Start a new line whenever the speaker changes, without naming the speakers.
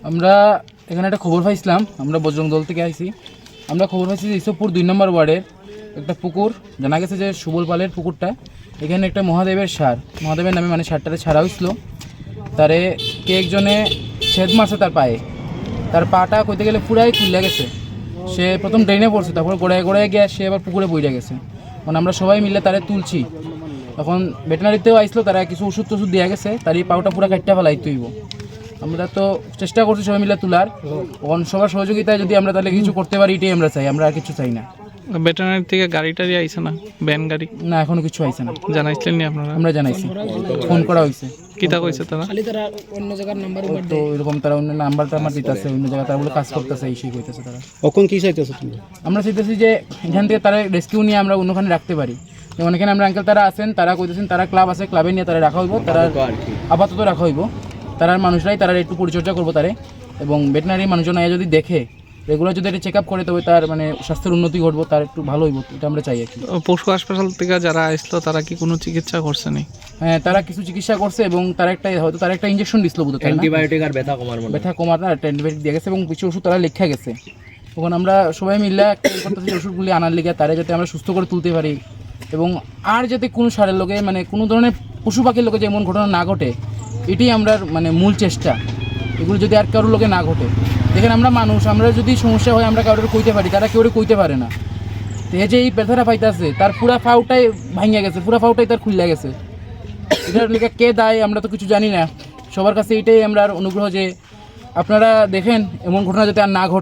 আমরা এখানে একটা খবর পাইছিলাম, আমরা বজরং দল থেকে আইছি। আমরা খবর পাইছি যে ইসবপুর 2 নম্বর ওয়ার্ডের একটা পুকুর, জানা গেছে যে সুবল পালের পুকুরটা, এখানে একটা মহাদেবের সার, মহাদেবের নামে মানে সারটারে ছাড়া হয়েছিল। তারে কে একজনে ছেদ মারছে তার পায়ে, তার পাটা কইতে গেলে পুরাই খুলে গেছে। সে প্রথম ড্রেনে পড়ছে, তারপর গোড়ায় গোড়ায় গিয়ে সে আবার পুকুরে পড়ে গেছে। মানে আমরা সবাই মিলে তারে তুলছি। তখন ভেটেনারিতেও আইসলো, তারা কিছু ওষুধ টষুধ দেওয়া গেছে, তার এই পাউটা পুরো কাটটা ফেলাইতে হইব। আমরা তো চেষ্টা করছি সবাই মিলে তোলার, সবার সহযোগিতায় যদি আমরা তাহলে কিছু করতে পারি, এটাই আমরা চাই, আমরা আর কিছু চাই না।
ভেটেরিনারি থেকে গাড়ি টাড়ি আইছে না, ভ্যান গাড়ি
না, এখনো কিছু আইছে না।
জানাইছিলেন নি আপনারা?
আমরা জানাইছি, ফোন করা হয়েছে।
কিতা কইছে তারা?
তো এরকম তারা অন্য নাম্বারটা আমার দিতেছে, অন্য জায়গায় তারা বলে কাজ করতেছে, এই সেই কইতেছে তারা।
কখন কি চাইতেছো তুমি?
আমরা চাইতেছি যে এখান থেকে তারা রেস্কিউ নিয়ে আমরা অন্যখানে রাখতে পারি। যেমন এখানে আমরা আঙ্কেল তারা আছেন, তারা কইতেছেন তারা ক্লাব আছে, ক্লাবে নিয়ে তারা রাখা হইব, তারা আপাতত রাখা হইব। তারার মানুষরাই তারা একটু পরিচর্যা করবো তারে, এবং ভেটেনারি মানুষজন যদি দেখে রেগুলার যদি এটা চেক আপ করে, তবে তার মানে স্বাস্থ্যের উন্নতি ঘটবো, তার একটু ভালো হইব, এটা আমরা চাই আর কি।
পশু হাসপাতাল থেকে যারা আসলো তারা কি কোনো চিকিৎসা করছে নি?
হ্যাঁ, তারা কিছু চিকিৎসা করছে এবং তারা একটা ইঞ্জেকশন দিছিল বুঝতে,
অ্যান্টিবায়োটিক আর ব্যথা
কমার না অ্যান্টিবায়োটিক দিয়ে গেছে এবং কিছু ওষুধ তারা লেখা গেছে। তখন আমরা সবাই মিলে করতেছি ওষুধগুলি আনার লিগে, তারা যাতে আমরা সুস্থ করে তুলতে পারি, এবং আর যাতে কোনো সারের লোকে মানে কোনো ধরনের পশু পাখির লোকে যেমন ঘটনা না ঘটে, এটাই আমরা মানে মূল চেষ্টা। এগুলো যদি আর কারোর লোকে না ঘটে, দেখেন আমরা মানুষ, আমরা যদি সমস্যা হয় আমরা কারোর কইতে পারি, তারা কেউ কইতে পারে না। তো এই যে এই ব্যথাটা পাইতেছে, তার পুরা ফাউটাই ভাঙিয়া গেছে, পুরা ফাউটাই তার খুলে গেছে। এটার লিগে কে দায় আমরা তো কিছু জানি না। সবার কাছে এটাই আমরা অনুগ্রহ যে আপনারা দেখেন এমন ঘটনা যাতে আর না ঘটে।